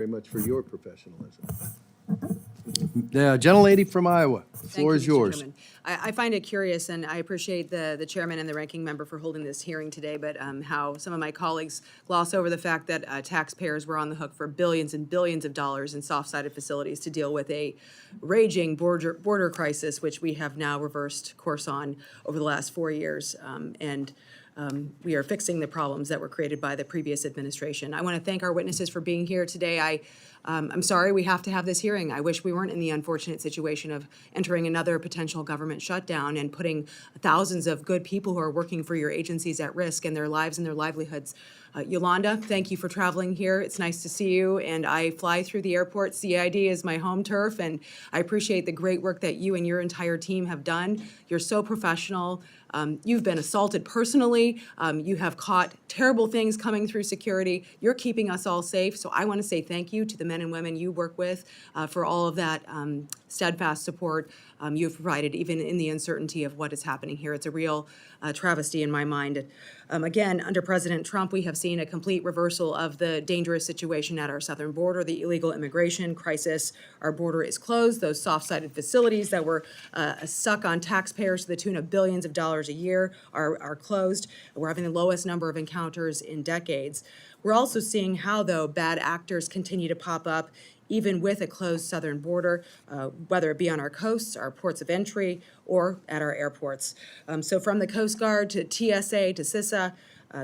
very much for your professionalism. The gentlelady from Iowa, the Thank floor you, is Mr. yours. Chairman. I find it curious, and I appreciate the chairman and the ranking member for holding this hearing today, but how some of my colleagues gloss over the fact that taxpayers were on the hook for billions and billions of dollars in soft-sided facilities to deal with a raging border crisis, which we have now reversed course on over the last 4 years. We are fixing the problems that were created by the previous administration. I want to thank our witnesses for being here today. I'm sorry we have to have this hearing. I wish we weren't in the unfortunate situation of entering another potential government shutdown and putting thousands of good people who are working for your agencies at risk and their lives and their livelihoods. Yolanda, thank you for traveling here. It's nice to see you, and I fly through the airport. CID is my home turf, and I appreciate the great work that you and your entire team have done. You're so professional. You've been assaulted personally. You have caught terrible things coming through security. You're keeping us all safe. So I want to say thank you to the men and women you work with for all of that steadfast support you've provided, even in the uncertainty of what is happening here. It's a real travesty in my mind. Again, under President Trump, we have seen a complete reversal of the dangerous situation at our southern border, the illegal immigration crisis. Our border is closed. Those soft-sided facilities that were a suck on taxpayers to the tune of billions of dollars a year are closed. We're having the lowest number of encounters in decades. We're also seeing how, though, bad actors continue to pop up even with a closed southern border, whether it be on our coasts, our ports of entry, or at our airports. So from the Coast Guard to TSA to CISA,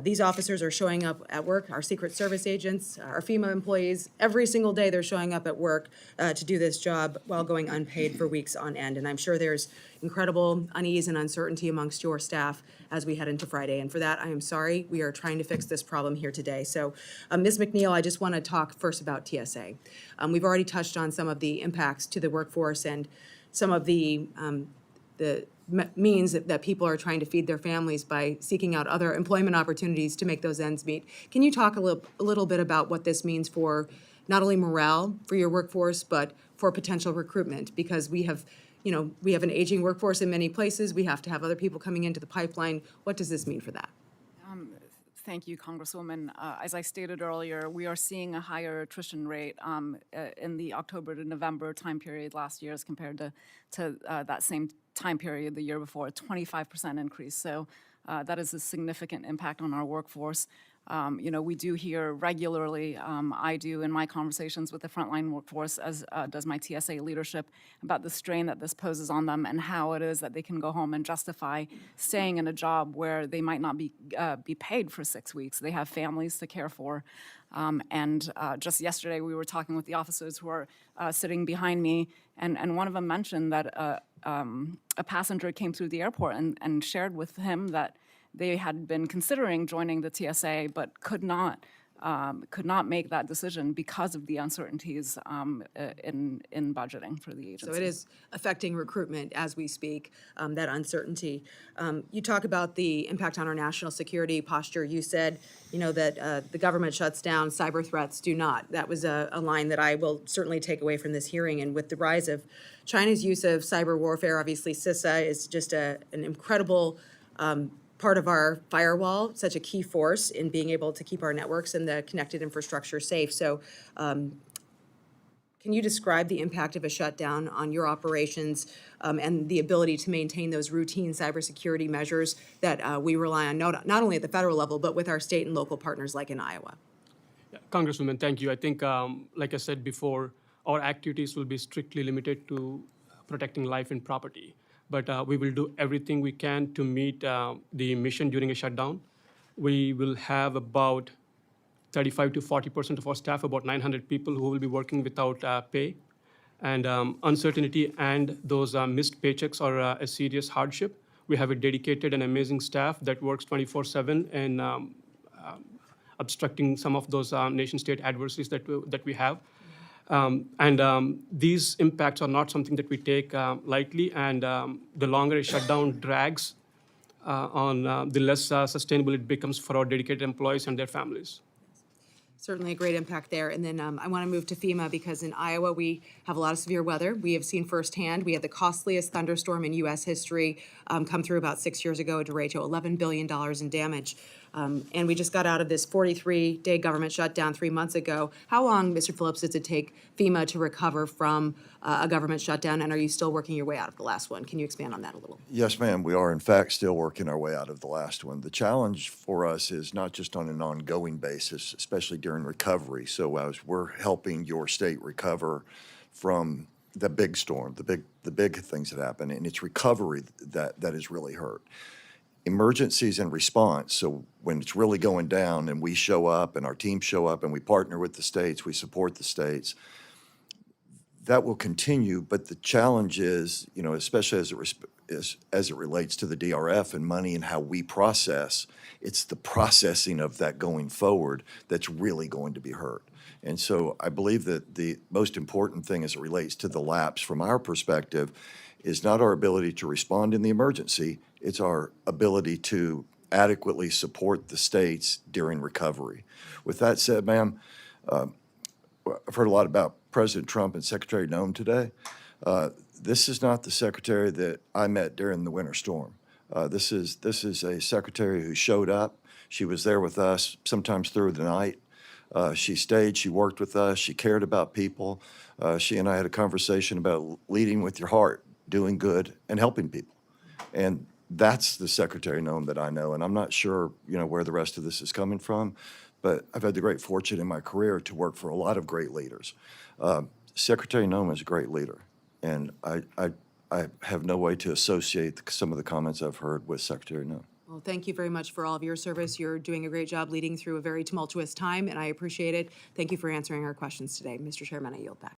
these officers are showing up at work, our Secret Service agents, our FEMA employees, every single day they're showing up at work to do this job while going unpaid for weeks on end. And I'm sure there's incredible unease and uncertainty amongst your staff as we head into Friday. And for that, I am sorry. We are trying to fix this problem here today. So, Ms. McNeil, I just want to talk first about TSA. We've already touched on some of the impacts to the workforce and some of the means that people are trying to feed their families by seeking out other employment opportunities to make those ends meet. Can you talk a little bit about what this means for not only morale for your workforce, but for potential recruitment? Because we have an aging workforce in many places. We have to have other people coming into the pipeline. What does this mean for that? Thank you, Congresswoman. As I stated earlier, we are seeing a higher attrition rate in the October to November time period last year as compared to that same time period the year before, a 25% increase. So that is a significant impact on our workforce. We do hear regularly, I do in my conversations with the frontline workforce, as does my TSA leadership, about the strain that this poses on them and how it is that they can go home and justify staying in a job where they might not be paid for 6 weeks. They have families to care for. And just yesterday, we were talking with the officers who are sitting behind me, and one of them mentioned that a passenger came through the airport and shared with him that they had been considering joining the TSA, but could not make that decision because of the uncertainties in budgeting for the agency. So it is affecting recruitment as we speak, that uncertainty. You talk about the impact on our national security posture. You said, that the government shuts down, cyber threats do not. That was a line that I will certainly take away from this hearing. And with the rise of China's use of cyber warfare, obviously CISA is just an incredible part of our firewall, such a key force in being able to keep our networks and the connected infrastructure safe. So can you describe the impact of a shutdown on your operations and the ability to maintain those routine cybersecurity measures that we rely on not only at the federal level, but with our state and local partners like in Iowa? Yeah, Congresswoman, thank you. I think, like I said before, our activities will be strictly limited to protecting life and property. But we will do everything we can to meet the mission during a shutdown. We will have about 35 to 40% of our staff, about 900 people who will be working without pay. And uncertainty and those missed paychecks are a serious hardship. We have a dedicated and amazing staff that works 24/7 and obstructing some of those nation-state adversities that we have. These impacts are not something that we take lightly, and the longer a shutdown drags on, the less sustainable it becomes for our dedicated employees and their families. Certainly a great impact there. And then I want to move to FEMA because in Iowa, we have a lot of severe weather. We have seen firsthand, we had the costliest thunderstorm in U.S. history come through about 6 years ago to rate to $11 billion in damage. And we just got out of this 43-day government shutdown 3 months ago. How long, Mr. Phillips, does it take FEMA to recover from a government shutdown? And are you still working your way out of the last one? Can you expand on that a little? Yes, ma'am. We are, in fact, still working our way out of the last one. The challenge for us is not just on an ongoing basis, especially during recovery. So as we're helping your state recover from the big storm, the big things that happen, and it's recovery that is really hurt. Emergencies and response, so when it's really going down and we show up and our teams show up and we partner with the states, we support the states, that will continue, but the challenge is, you know, especially as it relates to the DRF and money and how we process, it's the processing of that going forward that's really going to be hurt. And so I believe that the most important thing as it relates to the lapse from our perspective is not our ability to respond in the emergency, it's our ability to adequately support the states during recovery. With that said, ma'am, I've heard a lot about President Trump and Secretary Noem today. This is not the secretary that I met during the winter storm. This is a secretary who showed up. She was there with us sometimes through the night. She stayed, she worked with us, she cared about people. She and I had a conversation about leading with your heart, doing good, and helping people. And that's the Secretary Noem that I know, and I'm not sure, you know, where the rest of this is coming from, but I've had the great fortune in my career to work for a lot of great leaders. Secretary Noem is a great leader, and I have no way to associate some of the comments I've heard with Secretary Noem. Well, thank you very much for all of your service. You're doing a great job leading through a very tumultuous time, and I appreciate it. Thank you for answering our questions today. Mr. Chairman, I yield back.